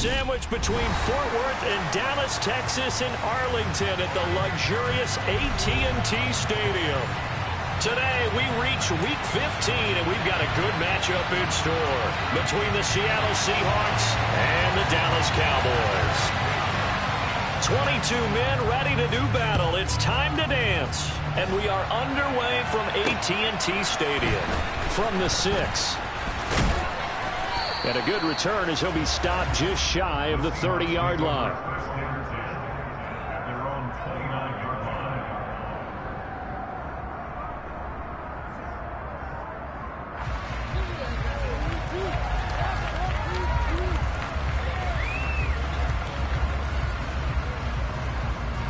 sandwich between Fort Worth and Dallas, Texas, and Arlington at the luxurious AT&T Stadium. Today, we reach Week 15, and we've got a good matchup in store between the Seattle Seahawks and the Dallas Cowboys. 22 men ready to do battle. It's time to dance. And we are underway from AT&T Stadium. From the 6. And a good return as he'll be stopped just shy of the 30-yard line.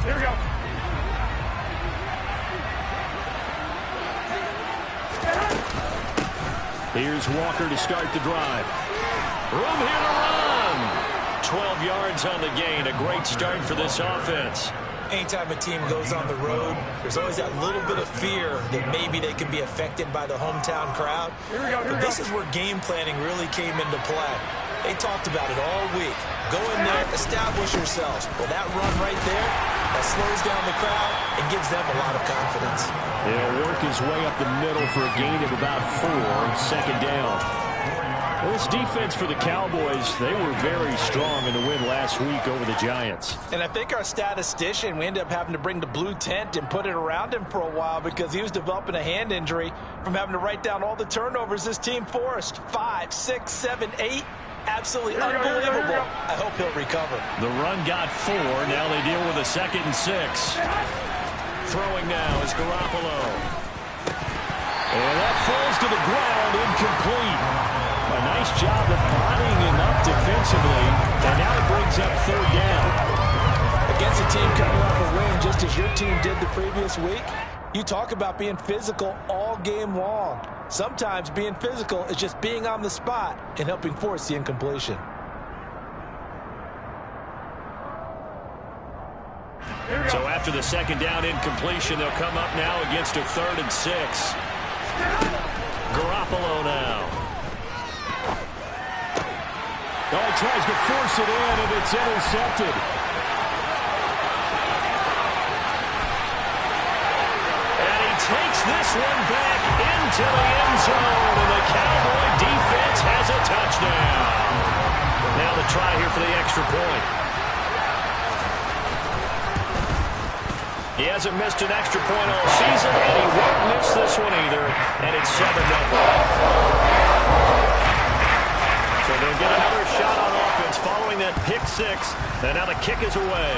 Here we go. Here's Walker to start the drive. Room here to run. 12 yards on the gain. A great start for this offense. Anytime a team goes on the road, there's always that little bit of fear that maybe they can be affected by the hometown crowd. But this is where game planning really came into play. They talked about it all week. Go in there, establish yourselves. Well, that run right there, that slows down the crowd and gives them a lot of confidence. He'll work his way up the middle for a gain of about 4, second down. Well, this defense for the Cowboys, they were very strong in the win last week over the Giants. And I think our statistician, we ended up having to bring the blue tent and put it around him for a while because he was developing a hand injury from having to write down all the turnovers this team forced. 5, 6, 7, 8. Absolutely unbelievable. I hope he'll recover. The run got 4. Now they deal with a 2nd and 6. Throwing now is Garoppolo. And that falls to the ground, incomplete. A nice job of bodying him up defensively. And now it brings up 3rd down. Against a team coming off a win just as your team did the previous week, you talk about being physical all game long. Sometimes being physical is just being on the spot and helping force the incompletion. So after the 2nd down incompletion, they'll come up now against a 3rd and 6. Garoppolo now. Oh, he tries to force it in, and it's intercepted. And he takes this one back into the end zone, and the Cowboy defense has a touchdown. Now the try here for the extra point. He hasn't missed an extra point all season, and he won't miss this one either, and it's 7-0. So they'll get another shot on offense following that pick 6, and now the kick is away.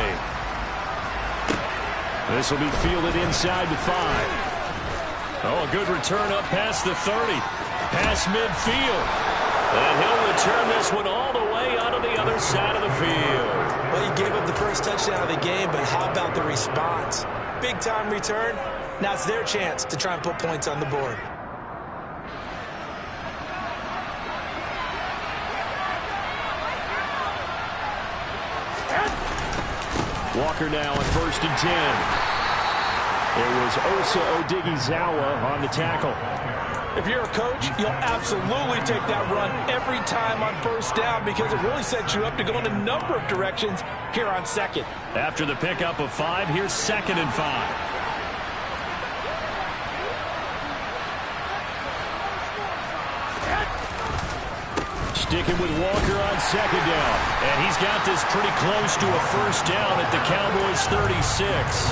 This will be fielded inside the 5. Oh, a good return up past the 30. Past midfield. And he'll return this one all the way out of the other side of the field. Well, you gave up the first touchdown of the game, but how about the response? Big-time return. Now it's their chance to try and put points on the board. Walker now on 1st and 10. It was Osa Odighizuwa on the tackle. If you're a coach, you'll absolutely take that run every time on 1st down because it really sets you up to go in a number of directions here on 2nd. After the pickup of 5, here's 2nd and 5. Sticking with Walker on 2nd down. And he's got this pretty close to a 1st down at the Cowboys' 36.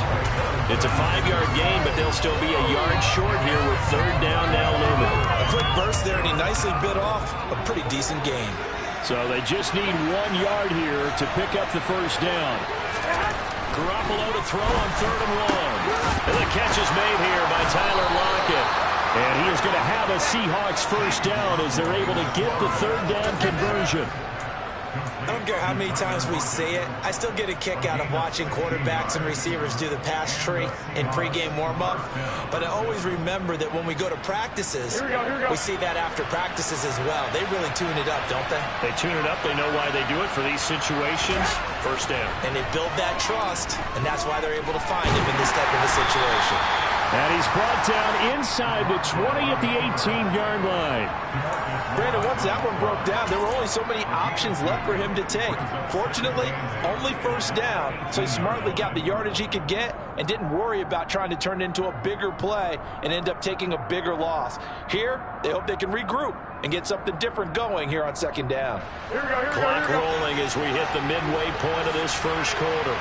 It's a 5-yard gain, but they'll still be a yard short here with 3rd down now looming. A quick burst there, and he nicely bit off a pretty decent gain. So they just need 1 yard here to pick up the 1st down. Garoppolo to throw on 3rd and 1. And the catch is made here by Tyler Lockett. And he is going to have a Seahawks 1st down as they're able to get the 3rd down conversion. I don't care how many times we say it, I still get a kick out of watching quarterbacks and receivers do the pass tree in pregame warm-up. But I always remember that when we go to practices, we see that after practices as well. They really tune it up, don't they? They tune it up. They know why they do it for these situations. 1st down. And they build that trust, and that's why they're able to find him in this type of a situation. And he's brought down inside the 20 at the 18-yard line. Brandon, once that one broke down, there were only so many options left for him to take. Fortunately, only first down, so he smartly got the yardage he could get and didn't worry about trying to turn it into a bigger play and end up taking a bigger loss. Here, they hope they can regroup and get something different going here on second down. Clock rolling as we hit the midway point of this first quarter.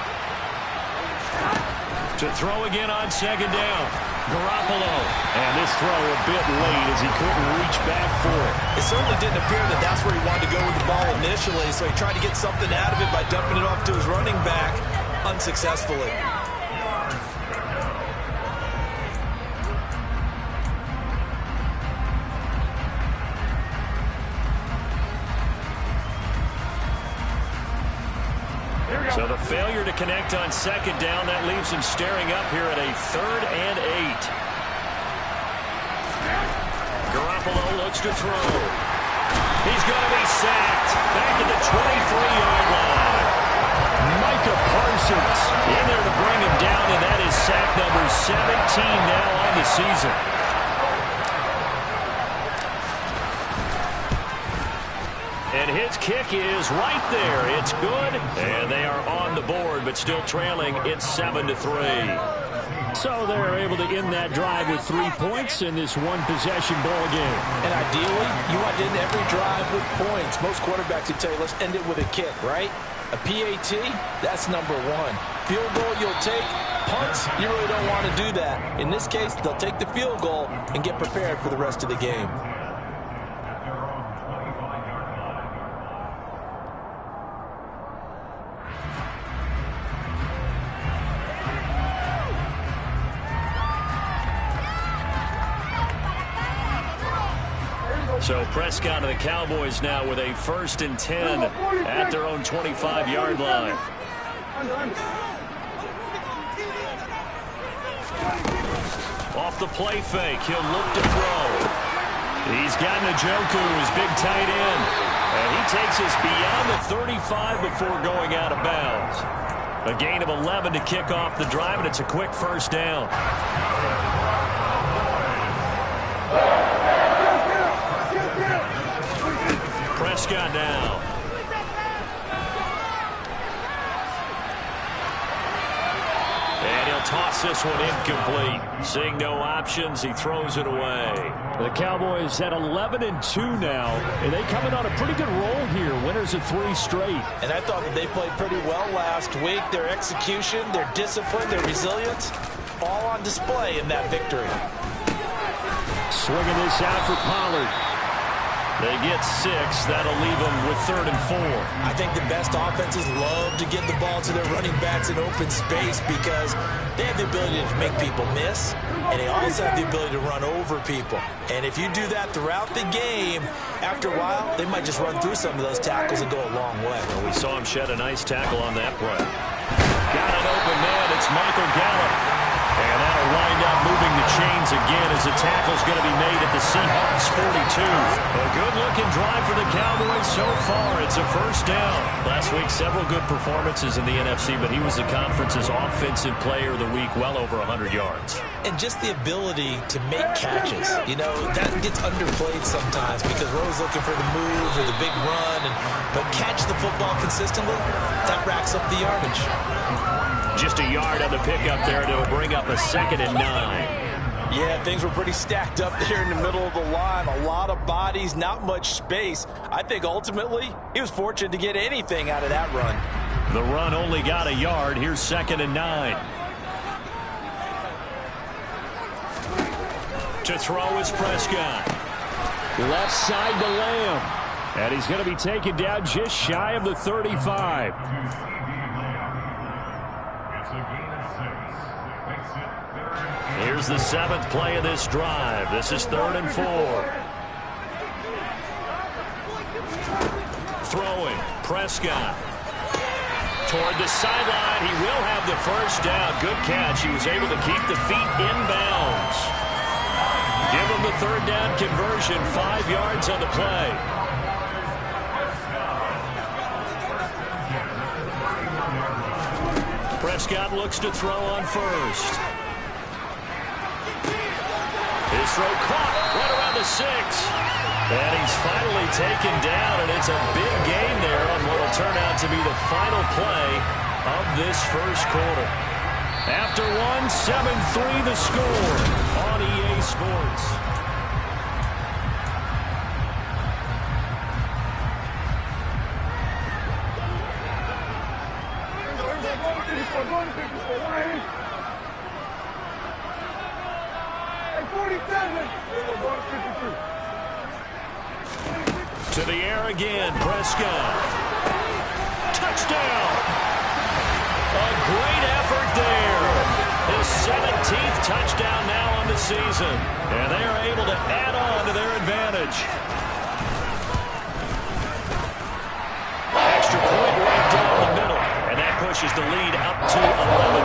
To throw again on second down. Garoppolo. And this throw a bit late as he couldn't reach back for it. It certainly didn't appear that that's where he wanted to go with the ball initially, so he tried to get something out of it by dumping it off to his running back unsuccessfully. So the failure to connect on second down, that leaves him staring up here at a 3rd and 8. Garoppolo looks to throw. He's going to be sacked. Back at the 23-yard line. Micah Parsons in there to bring him down, and that is sack number 17 now on the season. And his kick is right there. It's good. And they are on the board, but still trailing. It's 7-3. So they're able to end that drive with 3 points in this one-possession ball game. And ideally, you want to end every drive with points. Most quarterbacks would tell you, let's end it with a kick, right? A PAT, that's number 1. Field goal you'll take. Punts, you really don't want to do that. In this case, they'll take the field goal and get prepared for the rest of the game. So Prescott and the Cowboys now with a 1st and 10 at their own 25-yard line. Off the play fake, he'll look to throw. He's got Njoku, his big tight end. And he takes us beyond the 35 before going out of bounds. A gain of 11 to kick off the drive, and it's a quick first down. Prescott now. And he'll toss this one incomplete. Seeing no options, he throws it away. The Cowboys at 11-2 now, and they come in on a pretty good roll here. Winners of 3 straight. And I thought that they played pretty well last week. Their execution, their discipline, their resilience, all on display in that victory. Swinging this out for Pollard. They get 6. That'll leave them with 3rd and 4. I think the best offenses love to get the ball to their running backs in open space because they have the ability to make people miss, and they also have the ability to run over people. And if you do that throughout the game, after a while, they might just run through some of those tackles and go a long way. Well, we saw him shed a nice tackle on that play. Got an open man. It's Michael Gallup. And that'll wind up moving the chains again as the tackle's going to be made at the Seahawks 42. A good-looking drive for the Cowboys so far. It's a first down. Last week, several good performances in the NFC, but he was the conference's offensive player of the week, well over 100 yards. And just the ability to make catches. You know, that gets underplayed sometimes because we're always looking for the move or the big run. But catch the football consistently, that racks up the yardage. Just a yard on the pickup there to bring up a 2nd and 9. Yeah, things were pretty stacked up there in the middle of the line. A lot of bodies, not much space. I think ultimately he was fortunate to get anything out of that run. The run only got a yard. Here's 2nd and 9. To throw is Prescott. Left side to Lamb. And he's going to be taken down just shy of the 35. Here's the 7th play of this drive. This is 3rd and 4. Throwing, Prescott. Toward the sideline, he will have the first down. Good catch. He was able to keep the feet in bounds. Give him the 3rd down conversion, 5 yards on the play. Prescott looks to throw on first. His throw caught right around the 6. And he's finally taken down, and it's a big gain there on what will turn out to be the final play of this first quarter. After one, 7-3 the score on EA Sports. To the air again, Prescott. Touchdown! A great effort there. His 17th touchdown now on the season. And they are able to add on to their advantage. Extra point right down the middle. And that pushes the lead up to 11.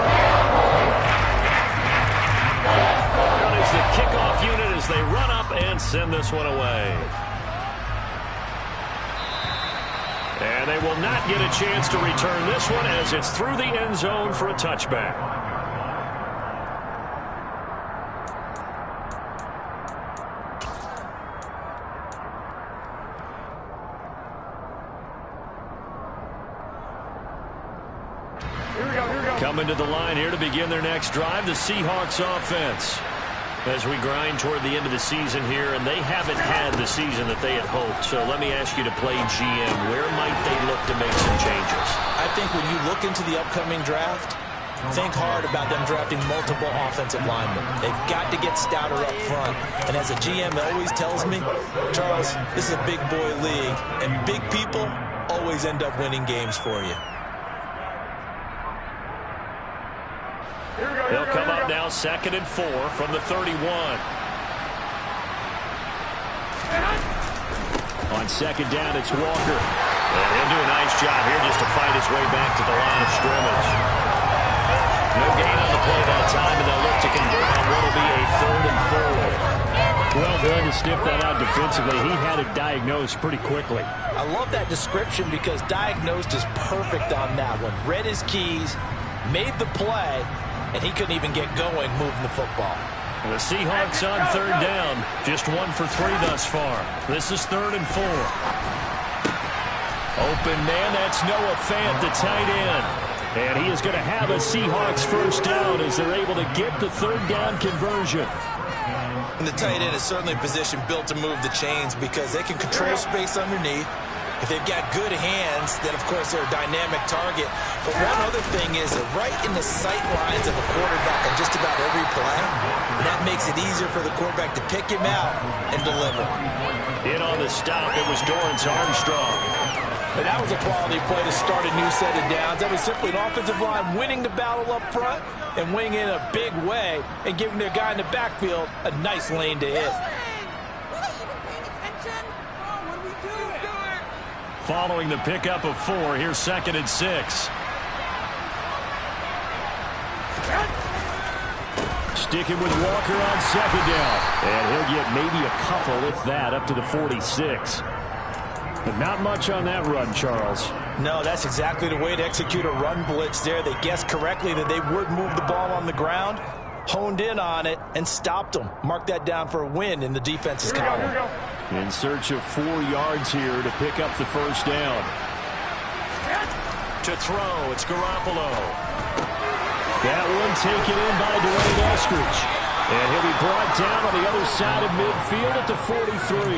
That is the kickoff unit as they run up and send this one away. And they will not get a chance to return this one as it's through the end zone for a touchback. Coming to the line here to begin their next drive, the Seahawks offense. As we grind toward the end of the season here, and they haven't had the season that they had hoped. So let me ask you to play GM. Where might they look to make some changes? I think when you look into the upcoming draft, think hard about them drafting multiple offensive linemen. They've got to get stouter up front. And as a GM, it always tells me, Charles, this is a big boy league, and big people always end up winning games for you. They'll come up now 2nd and 4 from the 31. On 2nd down, it's Walker. And he'll do a nice job here just to fight his way back to the line of scrimmage. No gain on the play that time, and they'll look to convert on what will be a 3rd and 4. Well done to sniff that out defensively. He had it diagnosed pretty quickly. I love that description because diagnosed is perfect on that one. Read his keys, made the play, and he couldn't even get going moving the football. The Seahawks on 3rd down. Just 1 for 3 thus far. This is 3rd and 4. Open man, that's Noah Fant, the tight end. And he is going to have a Seahawks first down as they're able to get the 3rd down conversion. And the tight end is certainly a position built to move the chains because they can control space underneath. If they've got good hands, then, of course, they're a dynamic target. But one other thing is that right in the sight lines of a quarterback on just about every play, and that makes it easier for the quarterback to pick him out and deliver. In on the stop, it was Dorrance Armstrong. And that was a quality play to start a new set of downs. That was simply an offensive line winning the battle up front and winning in a big way and giving their guy in the backfield a nice lane to hit. Following the pickup of 4, here's 2nd and 6. Sticking with Walker on 2nd down. And he'll get maybe a couple, if that, up to the 46. But not much on that run, Charles. No, that's exactly the way to execute a run blitz there. They guessed correctly that they would move the ball on the ground, honed in on it, and stopped them. Mark that down for a win in the defense's column. In search of 4 yards here to pick up the first down. To throw, it's Garoppolo. That one taken in by Dwayne Eskridge. And he'll be brought down on the other side of midfield at the 43.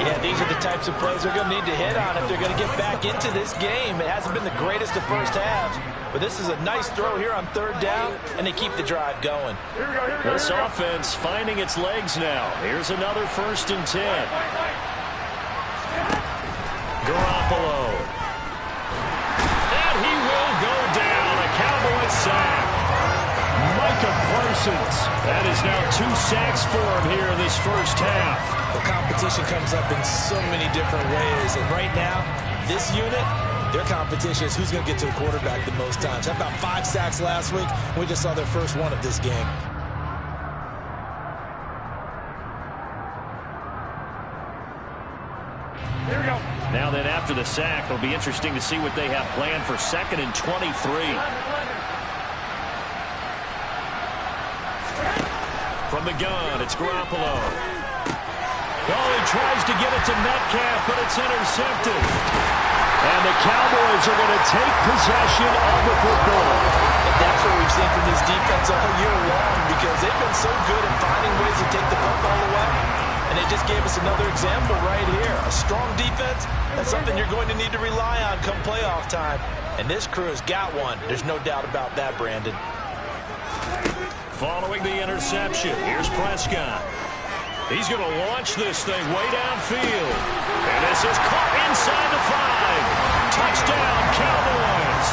Yeah, these are the types of plays they're going to need to hit on if they're going to get back into this game. It hasn't been the greatest of first halves, but this is a nice throw here on 3rd down, and they keep the drive going. This offense finding its legs now. Here's another 1st and 10. Garoppolo. And he will go down. A Cowboy sack. Micah Parsons. That is now 2 sacks for him here in this first half. The competition comes up in so many different ways, and right now, this unit, their competition is who's going to get to the quarterback the most times. Had about 5 sacks last week. We just saw their first one of this game. Here we go. Now then, after the sack, it'll be interesting to see what they have planned for 2nd and 23. From the gun, it's Garoppolo. Oh, he tries to get it to Metcalf, but it's intercepted. And the Cowboys are going to take possession of the football. And that's what we've seen from this defense all year long, because they've been so good at finding ways to take the football away. And they just gave us another example right here. A strong defense, that's something you're going to need to rely on come playoff time. And this crew has got one. There's no doubt about that, Brandon. Following the interception, here's Prescott. He's going to launch this thing way downfield. And this is caught inside the 5. Touchdown, Cowboys.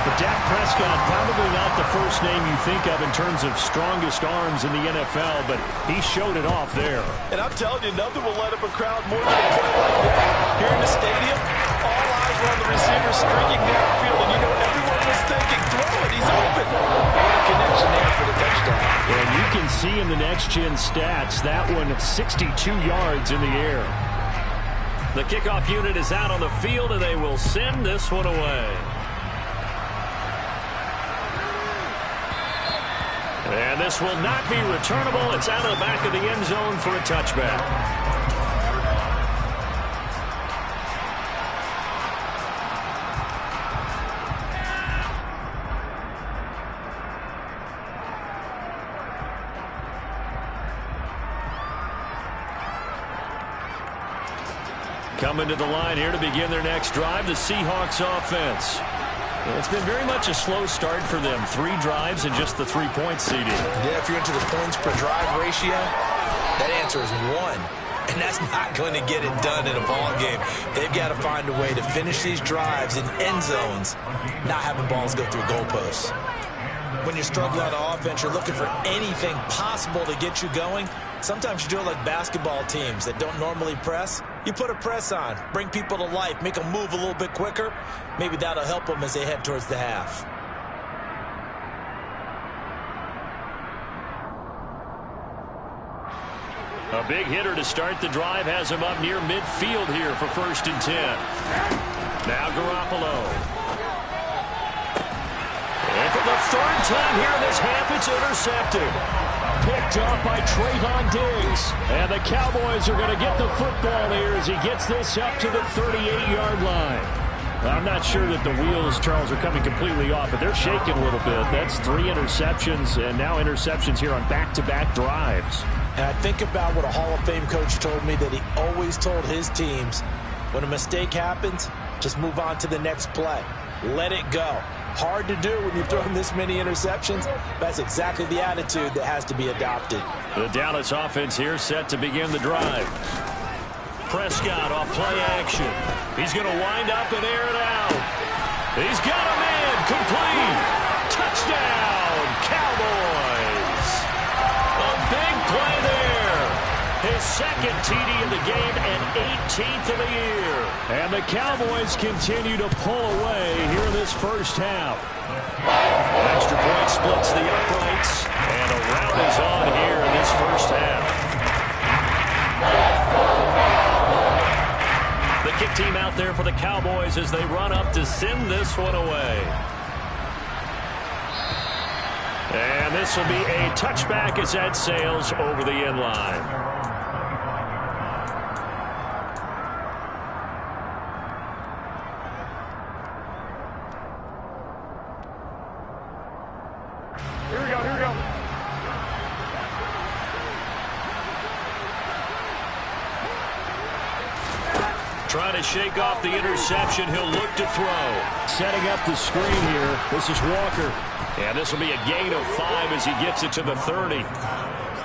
But Dak Prescott, probably not the first name you think of in terms of strongest arms in the NFL, but he showed it off there. And I'm telling you, nothing will light up a crowd more than a play like that. Here in the stadium, all eyes were on the receiver streaking downfield, and you know everyone was thinking, throw it, he's open. What a connection there for the touchdown. And you can see in the next-gen stats, that one 62 yards in the air. The kickoff unit is out on the field, and they will send this one away. And this will not be returnable. It's out of the back of the end zone for a touchback. Coming to the line here to begin their next drive, the Seahawks offense. It's been very much a slow start for them. 3 drives and just the 3-point seeding. Yeah, if you're into the points per drive ratio, that answer is 1. And that's not going to get it done in a ball game. They've got to find a way to finish these drives in end zones, not having balls go through goalposts. When you're struggling on offense, you're looking for anything possible to get you going. Sometimes you do it like basketball teams that don't normally press. You put a press on, bring people to life, make them move a little bit quicker. Maybe that'll help them as they head towards the half. A big hitter to start the drive has him up near midfield here for 1st and 10. Now Garoppolo. And for the 3rd time here in this half, it's intercepted. Picked up by Trayvon Diggs. And the Cowboys are going to get the football here as he gets this up to the 38-yard line. I'm not sure that the wheels, Charles, are coming completely off, but they're shaking a little bit. That's 3 interceptions and now interceptions here on back-to-back drives. And I think about what a Hall of Fame coach told me, that he always told his teams, when a mistake happens, just move on to the next play. Let it go. Hard to do when you've thrown this many interceptions. That's exactly the attitude that has to be adopted. The Dallas offense here set to begin the drive. Prescott off play action. He's going to wind up and air it out. He's got a man complete. Touchdown, Cowboys. A big play there. His 2nd TD of the game and 18th of the year. And the Cowboys continue to pull away here in this first half. Extra point splits the uprights. And a rout is on here in this first half. The kick team out there for the Cowboys as they run up to send this one away. And this will be a touchback as that sails over the end line. Trying to shake off the interception. He'll look to throw. Setting up the screen here. This is Walker. And this will be a gain of 5 as he gets it to the 30.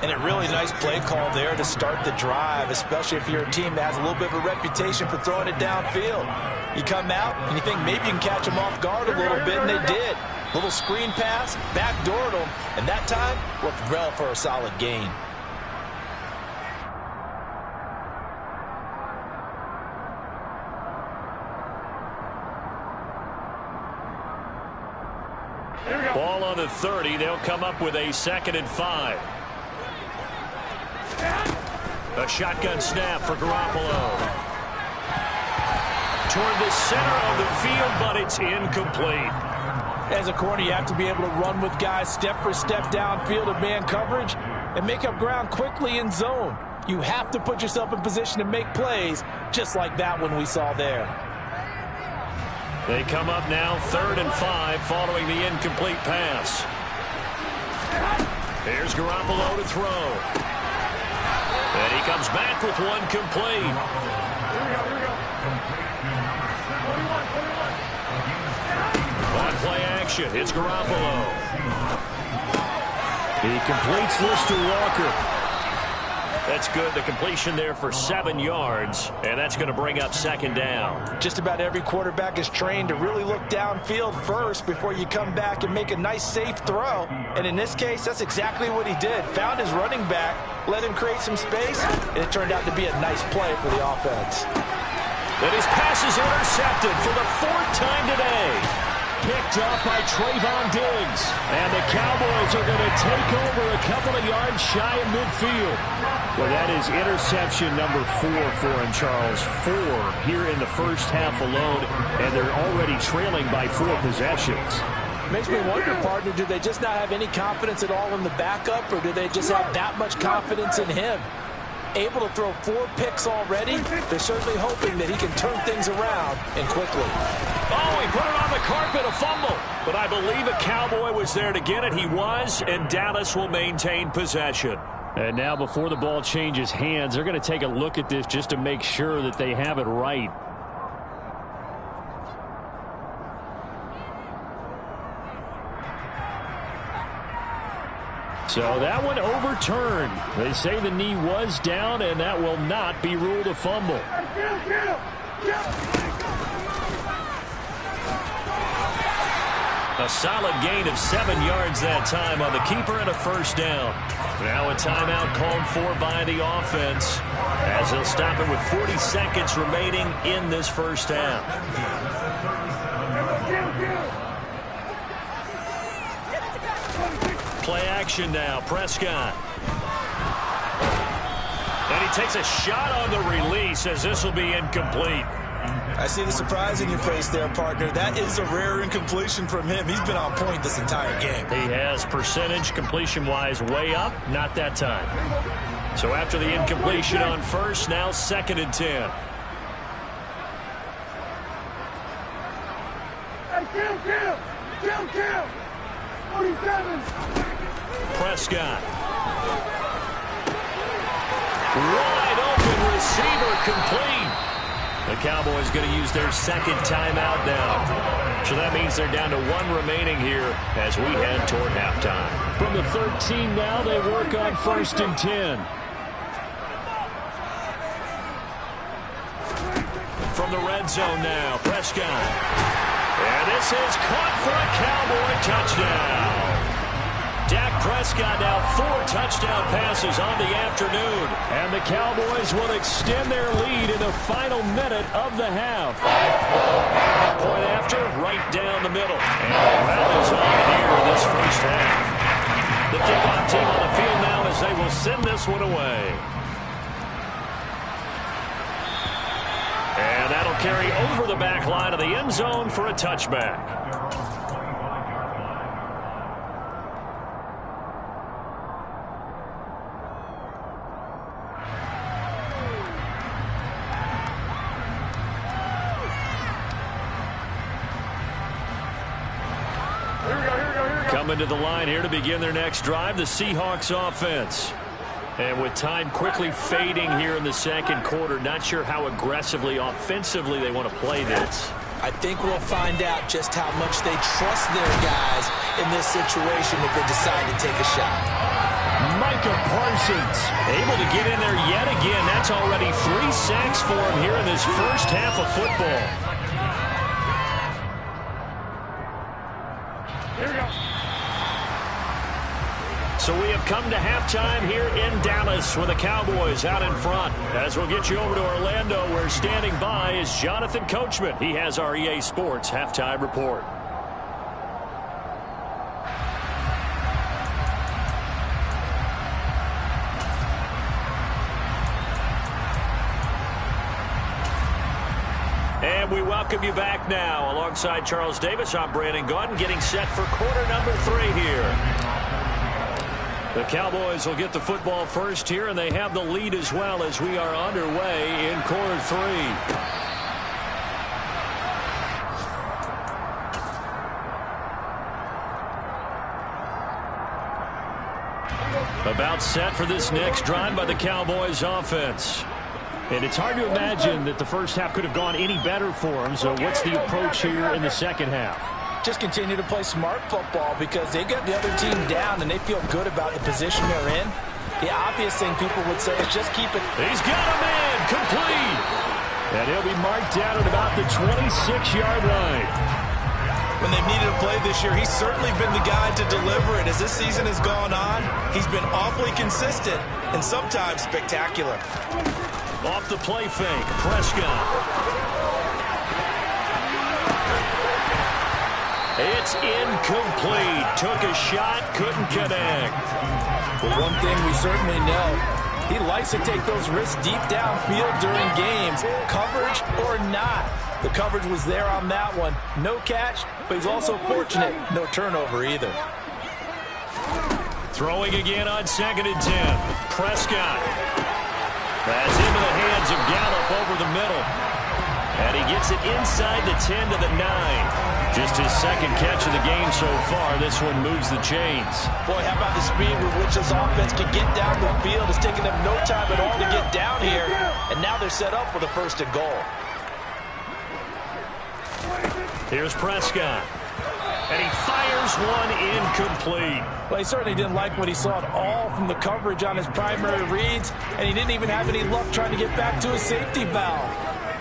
And a really nice play call there to start the drive, especially if you're a team that has a little bit of a reputation for throwing it downfield. You come out and you think maybe you can catch them off guard a little bit, and they did. Little screen pass, backdoored them, and that time worked well for a solid gain. Ball on the 30. They'll come up with a 2nd and 5. A shotgun snap for Garoppolo. Toward the center of the field, but it's incomplete. As a corner, you have to be able to run with guys step for step downfield in man coverage and make up ground quickly in zone. You have to put yourself in position to make plays, just like that one we saw there. They come up now 3rd and 5 following the incomplete pass. Here's Garoppolo to throw. And he comes back with one complete. On play action, it's Garoppolo. He completes this to Walker. That's good. The completion there for 7 yards, and that's going to bring up 2nd down. Just about every quarterback is trained to really look downfield first before you come back and make a nice, safe throw. And in this case, that's exactly what he did. Found his running back, let him create some space, and it turned out to be a nice play for the offense. And his pass is intercepted for the 4th time today. Picked up by Trayvon Diggs. And the Cowboys are going to take over a couple of yards shy of midfield. Well, that is interception number 4 for him, Charles. 4 here in the first half alone, and they're already trailing by 4 possessions. Makes me wonder, partner, do they just not have any confidence at all in the backup, or do they just have that much confidence in him? Able to throw 4 picks already, they're certainly hoping that he can turn things around and quickly. Oh, he put it on the carpet, a fumble. But I believe a Cowboy was there to get it. He was, and Dallas will maintain possession. And now before the ball changes hands, they're going to take a look at this just to make sure that they have it right. So that one overturned. They say the knee was down, and that will not be ruled a fumble. A solid gain of 7 yards that time on the keeper and a 1st down. Now a timeout called for by the offense as they'll stop it with 40 seconds remaining in this first half. Play action now, Prescott. And he takes a shot on the release as this will be incomplete. I see the surprise in your face there, partner. That is a rare incompletion from him. He's been on point this entire game. He has percentage completion-wise way up, not that time. So after the incompletion on 1st, now 2nd and 10. Kill! 47! Prescott. Wide open receiver complete. The Cowboys going to use their 2nd timeout now. So that means they're down to 1 remaining here as we head toward halftime. From the 13 now, they work on 1st and 10. From the red zone now, Prescott. And this is caught for a Cowboy touchdown. Dak Prescott now 4 touchdown passes on the afternoon. And the Cowboys will extend their lead in the final minute of the half. Point after, right down the middle. And the round is on here in this first half. The kickoff team on the field now as they will send this one away. And that'll carry over the back line of the end zone for a touchback. Coming to the line here to begin their next drive, the Seahawks offense. And with time quickly fading here in the 2nd quarter, not sure how aggressively, offensively they want to play this. I think we'll find out just how much they trust their guys in this situation if they decide to take a shot. Micah Parsons able to get in there yet again. That's already 3 sacks for him here in this first half of football. Here we go. So we have come to halftime here in Dallas with the Cowboys out in front. As we'll get you over to Orlando, where standing by is Jonathan Coachman. He has our EA Sports halftime report. And And we welcome you back now. Alongside Charles Davis, I'm Brandon Gaudin, getting set for quarter number 3 here. The Cowboys will get the football first here, and they have the lead as well as we are underway in quarter 3. About set for this next drive by the Cowboys offense. And it's hard to imagine that the first half could have gone any better for them. So what's the approach here in the second half? Just continue to play smart football because they got the other team down and they feel good about the position they're in. The obvious thing people would say is just keep it. He's got a man complete. And he'll be marked down at about the 26-yard line. When they've needed a play this year, he's certainly been the guy to deliver it. As this season has gone on, he's been awfully consistent and sometimes spectacular. Off the play fake, Prescott. It's incomplete. Took a shot, couldn't connect. But one thing we certainly know, he likes to take those risks deep downfield during games, coverage or not. The coverage was there on that one. No catch, but he's also fortunate. No turnover either. Throwing again on 2nd and 10. Prescott. That's into the hands of Gallup over the middle. And he gets it inside the 10 to the 9. Just his second catch of the game so far. This one moves the chains. Boy, how about the speed with which this offense can get down the field? It's taken them no time at all to get down here. And now they're set up for the 1st and goal. Here's Prescott. And he fires one incomplete. Well, he certainly didn't like what he saw at all from the coverage on his primary reads, and he didn't even have any luck trying to get back to his safety valve.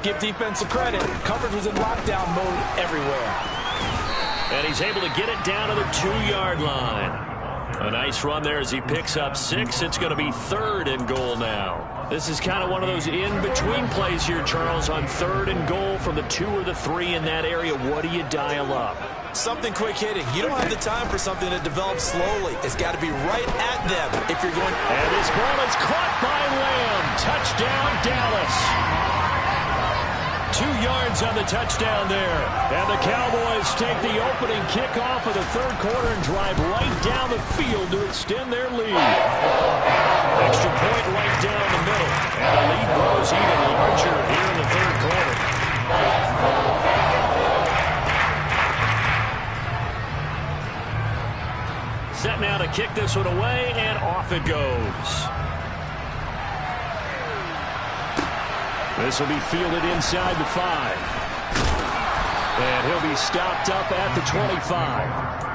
Give defense a credit. Coverage was in lockdown mode everywhere. And he's able to get it down to the 2-yard line. A nice run there as he picks up 6. It's going to be 3rd and goal now. This is kind of one of those in-between plays here, Charles, on 3rd and goal from the 2 or the 3 in that area. What do you dial up? Something quick hitting. You don't have the time for something that develops slowly. It's got to be right at them if you're going. And this ball is caught by Lamb. Touchdown, Dallas. 2 yards on the touchdown there. And the Cowboys take the opening kickoff of the 3rd quarter and drive right down the field to extend their lead. Extra point right down the middle. And the lead grows even larger here in the 3rd quarter. Set now to kick this one away, and off it goes. This will be fielded inside the 5. And he'll be stopped up at the 25.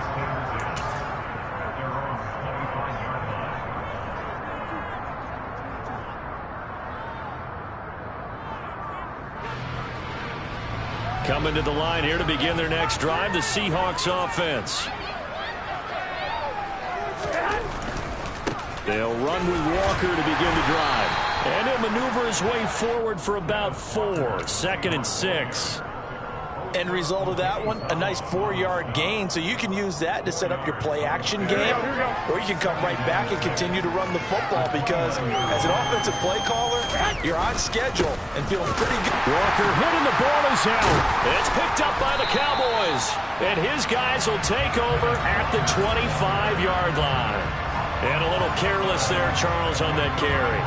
Coming to the line here to begin their next drive, the Seahawks offense. They'll run with Walker to begin the drive. And he'll maneuver his way forward for about 4. 2nd and 6. End result of that one, a nice 4-yard gain. So you can use that to set up your play-action game. Or you can come right back and continue to run the football because as an offensive play caller, you're on schedule and feeling pretty good. Walker hitting the ball is out. It's picked up by the Cowboys. And his guys will take over at the 25-yard line. And a little careless there, Charles, on that carry.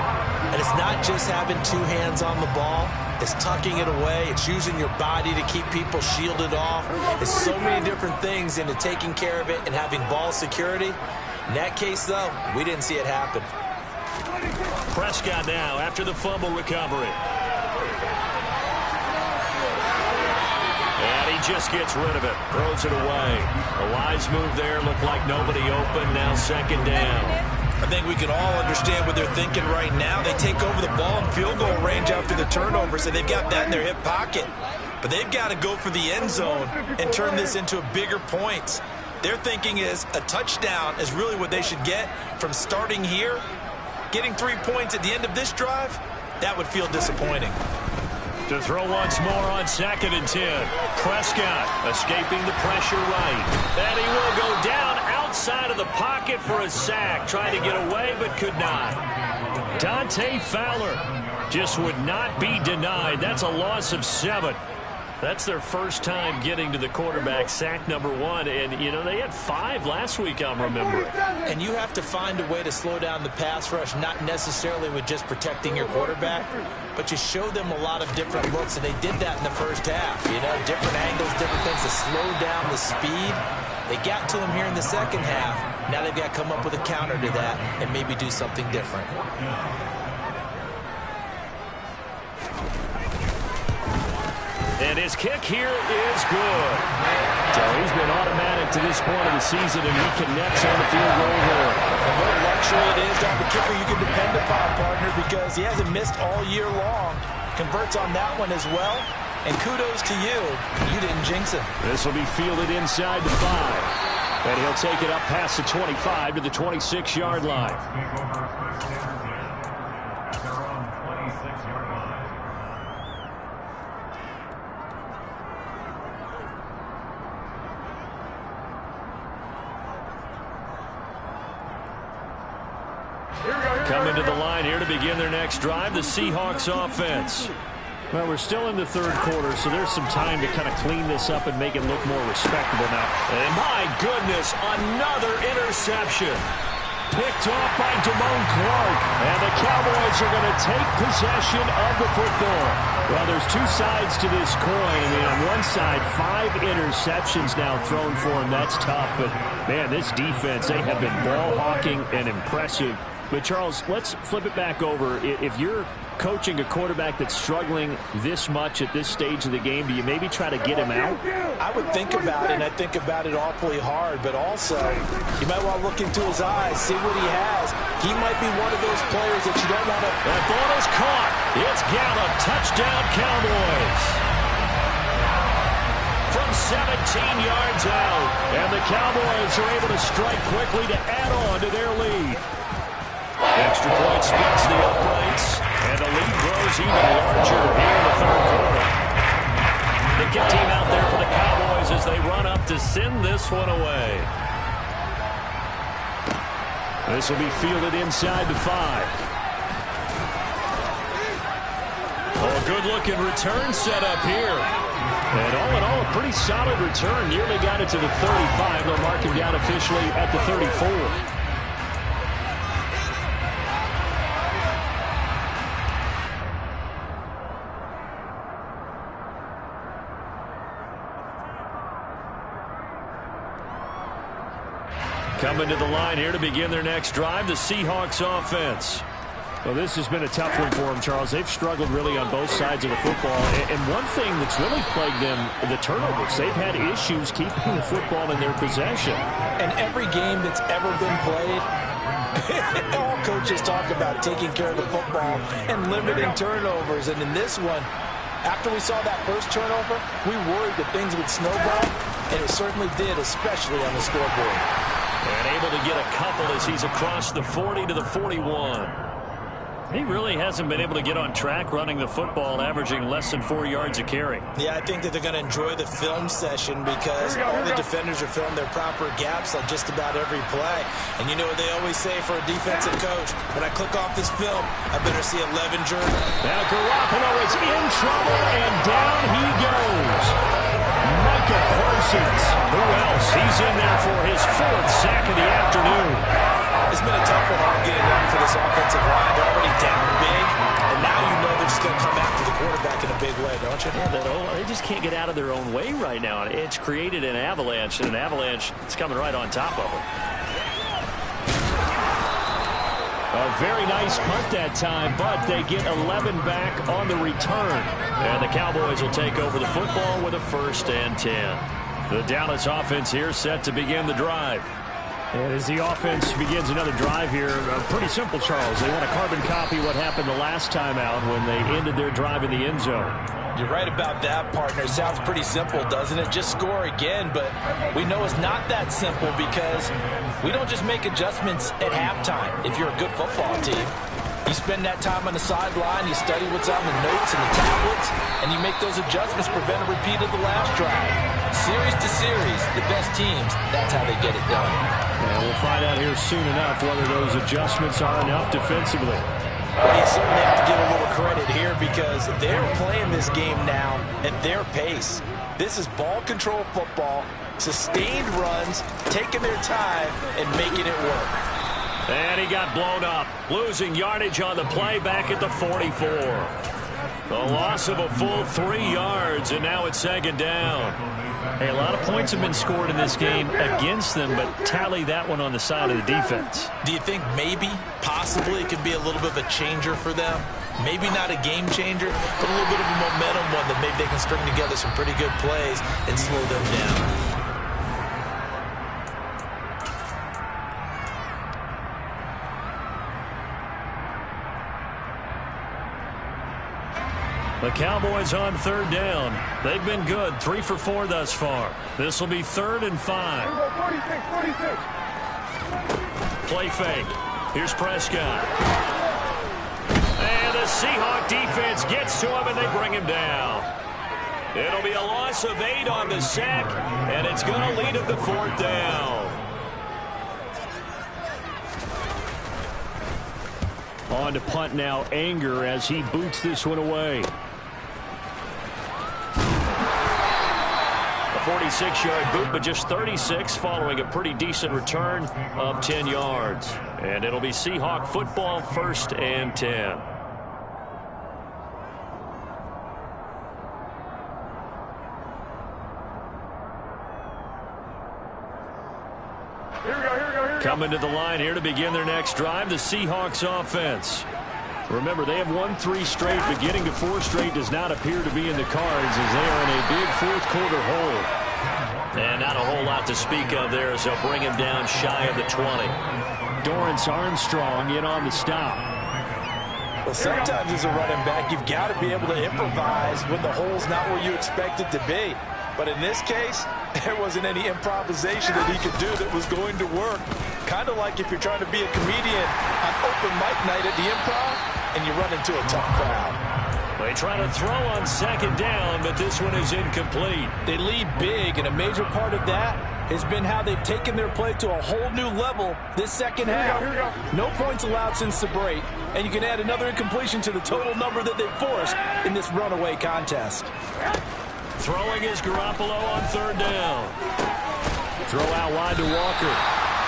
And it's not just having 2 hands on the ball. It's tucking it away. It's using your body to keep people shielded off. It's so many different things into taking care of it and having ball security. In that case, though, we didn't see it happen. Prescott now after the fumble recovery. And he just gets rid of it. Throws it away. A wise move there. Looked like nobody open. Now 2nd down. I think we can all understand what they're thinking right now. They take over the ball in field goal range after the turnover, so they've got that in their hip pocket. But they've got to go for the end zone and turn this into a bigger point. Their thinking is a touchdown is really what they should get from starting here. Getting 3 points at the end of this drive, that would feel disappointing. To throw once more on 2nd and 10. Prescott escaping the pressure right. And he will go down outside of the pocket for a sack. Trying to get away, but could not. Dante Fowler just would not be denied. That's a loss of 7. That's their first time getting to the quarterback, sack number 1. And, you know, they had 5 last week, I'm remembering. And you have to find a way to slow down the pass rush, not necessarily with just protecting your quarterback, but you show them a lot of different looks, and they did that in the first half. You know, different angles, different things to slow down the speed. They got to him here in the second half. Now they've got to come up with a counter to that and maybe do something different. And his kick here is good. So he's been automatic to this point of the season, and he connects on the field goal here. And what a luxury it is to have a kicker you can depend upon, partner, because he hasn't missed all year long. Converts on that one as well. And kudos to you. You didn't jinx him. This will be fielded inside the 5. And he'll take it up past the 25 to the 26-yard line. Coming to the line here to begin their next drive, the Seahawks offense. Well, we're still in the third quarter, so there's some time to kind of clean this up and make it look more respectable now. And my goodness, another interception. Picked off by Damone Clark. And the Cowboys are going to take possession of the football. Well, there's 2 sides to this coin. I mean, on one side, 5 interceptions now thrown for him. That's tough. But, man, this defense, they have been ball hawking and impressive. But, Charles, let's flip it back over. If you're coaching a quarterback that's struggling this much at this stage of the game, do you maybe try to get him out? I would think about it, and I think about it awfully hard, but also you might want to look into his eyes, see what he has. He might be one of those players that you don't want to... That ball is caught. It's Gallup. Touchdown, Cowboys. From 17 yards out. And the Cowboys are able to strike quickly to add on to their lead. Extra point splits the uprights, and the lead grows even larger here in the third quarter. The kick team out there for the Cowboys as they run up to send this one away. This will be fielded inside the 5. Oh, a good-looking return set up here. And all in all, a pretty solid return. Nearly got it to the 35. They'll mark him down officially at the 34. Coming to the line here to begin their next drive, the Seahawks offense. Well, this has been a tough one for them, Charles. They've struggled really on both sides of the football. And one thing that's really plagued them, the turnovers. They've had issues keeping the football in their possession. And every game that's ever been played, all coaches talk about taking care of the football and limiting turnovers. And in this one, after we saw that first turnover, we worried that things would snowball, and it certainly did, especially on the scoreboard. And able to get a couple as he's across the 40 to the 41. He really hasn't been able to get on track running the football, averaging less than 4 yards a carry. Yeah, I think that they're going to enjoy the film session because all the defenders are filling their proper gaps on just about every play. And you know what they always say for a defensive coach? When I click off this film, I better see 11 journal. Now Garoppolo is in trouble, and down he goes. Micah Parsons. Who else? He's in there for his 4th sack of the afternoon. It's been a tough one getting ready for this offensive line. They're already down big, and now you know they're just going to come after the quarterback in a big way, don't you? Yeah, they just can't get out of their own way right now. It's created an avalanche, and an avalanche is coming right on top of them. A very nice punt that time, but they get 11 back on the return. And the Cowboys will take over the football with a 1st and 10. The Dallas offense here set to begin the drive. And as the offense begins another drive here, pretty simple, Charles. They want to carbon copy what happened the last time out when they ended their drive in the end zone. You're right about that, partner. Sounds pretty simple, doesn't it? Just score again, but we know it's not that simple because we don't just make adjustments at halftime if you're a good football team. You spend that time on the sideline, you study what's on the notes and the tablets, and you make those adjustments, prevent a repeat of the last drive. Series to series, the best teams, that's how they get it done. And we'll find out here soon enough whether those adjustments are enough defensively. Well, you certainly have to give a little credit here because they're playing this game now at their pace. This is ball control football, sustained runs, taking their time, and making it work. And he got blown up, losing yardage on the play back at the 44. A loss of a full 3 yards, and now it's second down. Hey, a lot of points have been scored in this game against them, but tally that one on the side of the defense. Do you think maybe, possibly, it could be a little bit of a changer for them? Maybe not a game changer, but a little bit of a momentum one that maybe they can string together some pretty good plays and slow them down. The Cowboys on third down. They've been good, 3 for 4 thus far. This will be 3rd and 5. 46. Play fake. Here's Prescott. And the Seahawk defense gets to him, and they bring him down. It'll be a loss of 8 on the sack, and it's going to lead him to 4th down. On to punt now, Anger, as he boots this one away. 46-yard boot, but just 36 following a pretty decent return of 10 yards. And it'll be Seahawk football, 1st and 10. Here we go. Coming to the line here to begin their next drive, the Seahawks offense. Remember, they have won 3 straight, but getting to 4 straight does not appear to be in the cards as they are in a big 4th quarter hole. And not a whole lot to speak of there as they'll bring him down shy of the 20. Dorrance Armstrong in on the stop. Well, sometimes as a running back, you've got to be able to improvise when the hole's not where you expect it to be. But in this case, there wasn't any improvisation that he could do that was going to work. Kind of like if you're trying to be a comedian on open mic night at the Improv and you run into a tough crowd. They try to throw on 2nd down, but this one is incomplete. They lead big, and a major part of that has been how they've taken their play to a whole new level this second half. Here we go. No points allowed since the break, and you can add another incompletion to the total number that they forced in this runaway contest. Throwing is Garoppolo on 3rd down. Throw out wide to Walker.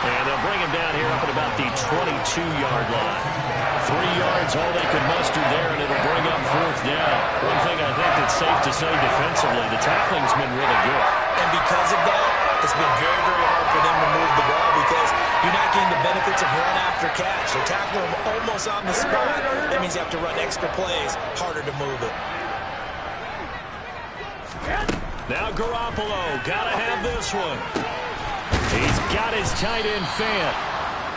And they'll bring him down here up at about the 22-yard line. 3 yards, all they could muster there, and it'll bring up 4th down. One thing I think that's safe to say defensively, the tackling's been really good. And because of that, it's been very, very hard for them to move the ball because you're not getting the benefits of run after catch. They're tackling them almost on the spot. That means you have to run extra plays, harder to move it. Now Garoppolo, gotta have this one. He's got his tight end Fant.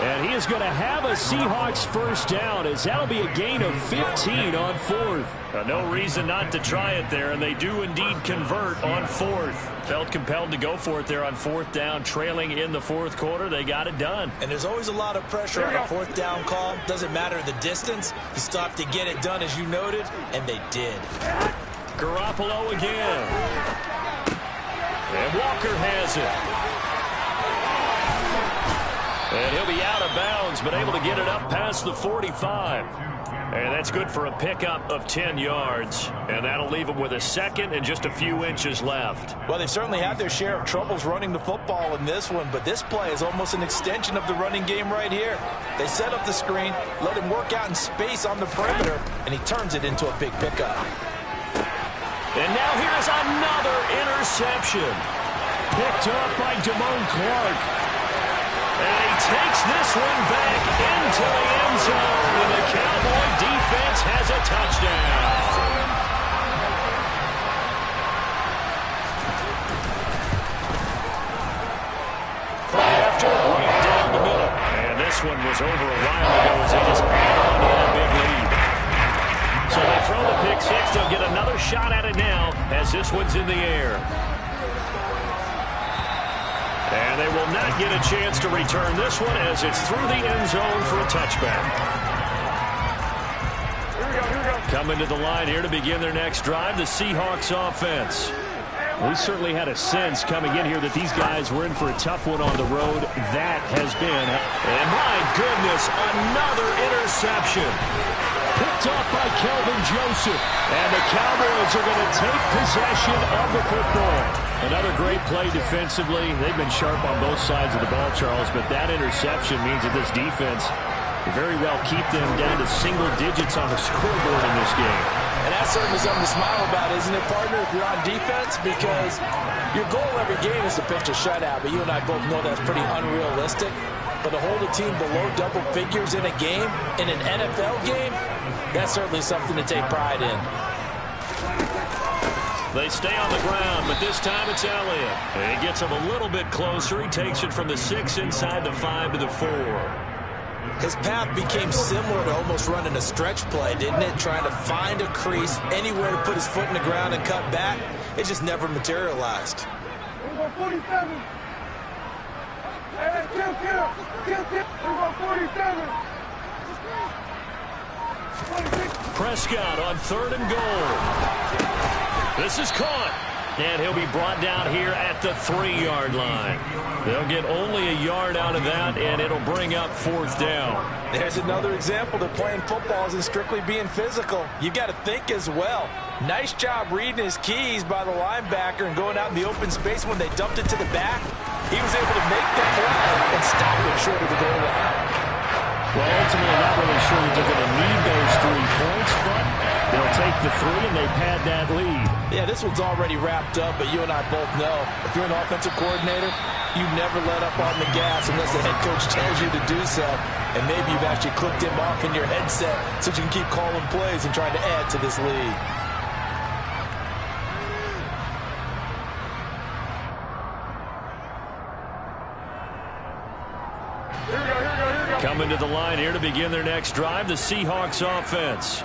And he is going to have a Seahawks 1st down as that'll be a gain of 15 on 4th. No reason not to try it there, and they do indeed convert on 4th. Felt compelled to go for it there on 4th down, trailing in the 4th quarter. They got it done. And there's always a lot of pressure on a 4th down call. Doesn't matter the distance. You still have to get it done, as you noted, and they did. Garoppolo again. And Walker has it. And he'll be out of bounds, but able to get it up past the 45. And that's good for a pickup of 10 yards. And that'll leave them with a 2nd and just a few inches left. Well, they've certainly had their share of troubles running the football in this one, but this play is almost an extension of the running game right here. They set up the screen, let him work out in space on the perimeter, and he turns it into a big pickup. And now here's another interception. Picked up by Damone Clark. And he takes this one back into the end zone. And the Cowboy defense has a touchdown. After right down the middle. And this one was over a while ago as they just add on to that big lead. So they throw the pick 6. They'll get another shot at it now as this one's in the air. And they will not get a chance to return this one as it's through the end zone for a touchback. Here we go. Coming to the line here to begin their next drive, the Seahawks offense. We certainly had a sense coming in here that these guys were in for a tough one on the road. That has been. And my goodness, another interception. picked off by Kelvin Joseph. And the Cowboys are going to take possession of the football. Another great play defensively. They've been sharp on both sides of the ball, Charles, but that interception means that this defense very well keep them down to single digits on the scoreboard in this game. And that's certainly something to smile about, isn't it, partner, if you're on defense? Because your goal every game is to pitch a shutout, but you and I both know that's pretty unrealistic. But to hold a team below double figures in a game, in an NFL game, that's certainly something to take pride in. They stay on the ground, but this time it's Elliott. And he gets him a little bit closer. He takes it from the 6 inside the 5 to the 4. His path became similar to almost running a stretch play, didn't it? Trying to find a crease, anywhere to put his foot in the ground and cut back. It just never materialized. 47. Hey, kill. 47. Prescott on 3rd and goal. This is caught. And he'll be brought down here at the 3-yard line. They'll get only a yard out of that, and it'll bring up 4th down. There's another example that playing football isn't strictly being physical. You've got to think as well. Nice job reading his keys by the linebacker and going out in the open space when they dumped it to the back. He was able to make the play and stop it short of the goal line. Well, ultimately, not really sure that they're going to need those 3 points, but they'll take the 3 and they pad that lead. Yeah, this one's already wrapped up, but you and I both know if you're an offensive coordinator, you never let up on the gas unless the head coach tells you to do so. And maybe you've actually clicked him off in your headset so you can keep calling plays and trying to add to this lead. Coming to the line here to begin their next drive, the Seahawks offense.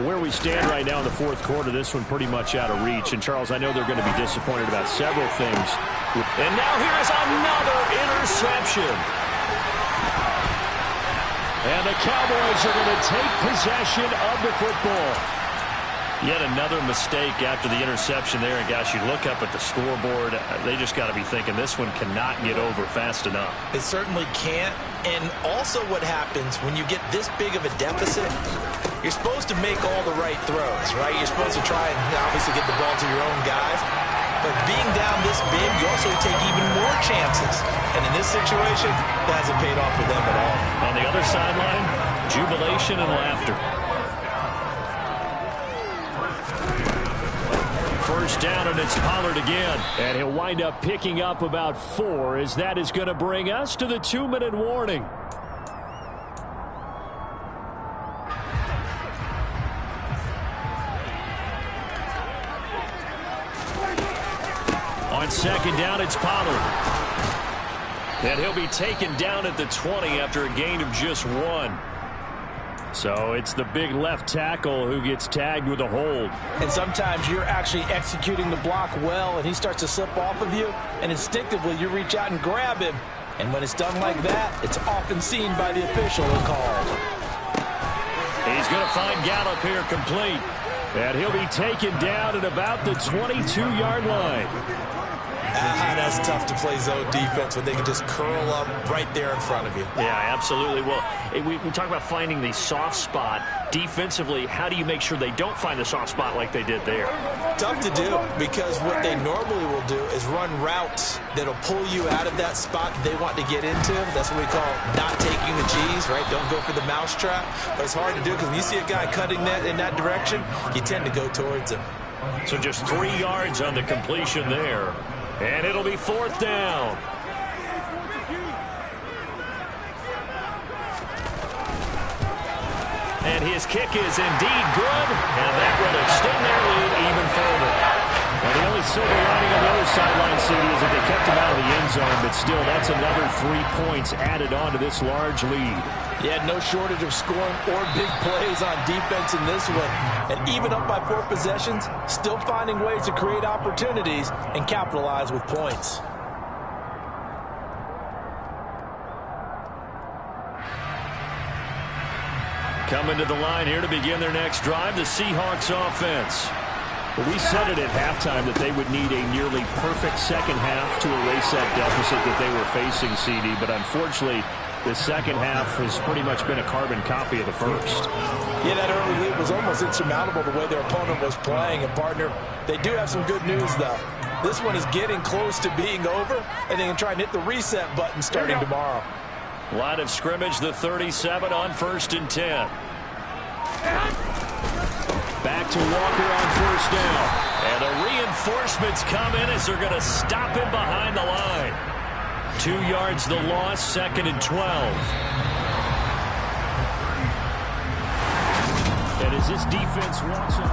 Where we stand right now in the 4th quarter, this one pretty much out of reach. And, Charles, I know they're going to be disappointed about several things. And now here's another interception. And the Cowboys are going to take possession of the football. Yet another mistake after the interception there. And, gosh, you look up at the scoreboard, they just got to be thinking this one cannot get over fast enough. It certainly can't. And also what happens when you get this big of a deficit, you're supposed to make all the right throws, right? You're supposed to try and obviously get the ball to your own guys. But being down this big, you also take even more chances. And in this situation, that hasn't paid off for them at all. On the other sideline, jubilation and laughter. First down, and it's Pollard again. And he'll wind up picking up about 4, as that is going to bring us to the 2-minute warning. On 2nd down, it's Pollard. And he'll be taken down at the 20 after a gain of just 1. So it's the big left tackle who gets tagged with a hold. And sometimes you're actually executing the block well, and he starts to slip off of you, and instinctively you reach out and grab him. And when it's done like that, it's often seen by the official and called. He's going to find Gallup here complete. And he'll be taken down at about the 22-yard line. That's tough to play zone defense when they can just curl up right there in front of you. Yeah, absolutely. Well, we talk about finding the soft spot. Defensively, how do you make sure they don't find the soft spot like they did there? Tough to do, because what they normally will do is run routes that'll pull you out of that spot they want to get into. That's what we call not taking the cheese, right? Don't go for the mousetrap. But it's hard to do because when you see a guy cutting that in that direction, you tend to go towards him. So just 3 yards on the completion there. And it'll be 4th down. And his kick is indeed good. And that will extend their lead even further. Well, the only silver lining on the other sideline, CD, is that they kept him out of the end zone. But still, that's another 3 points added on to this large lead. Yeah, no shortage of scoring or big plays on defense in this one. And even up by 4 possessions, still finding ways to create opportunities and capitalize with points. Coming to the line here to begin their next drive, the Seahawks offense. Well, we said it at halftime that they would need a nearly perfect second half to erase that deficit that they were facing, CD. But unfortunately, the second half has pretty much been a carbon copy of the first. Yeah, that early lead was almost insurmountable the way their opponent was playing. And, partner, they do have some good news, though. This one is getting close to being over, and they can try and hit the reset button starting tomorrow. Line of scrimmage, the 37 on 1st and 10. Back to Walker on 1st down. And the reinforcements come in as they're going to stop him behind the line. 2 yards the loss, 2nd and 12. And as this defense walks up.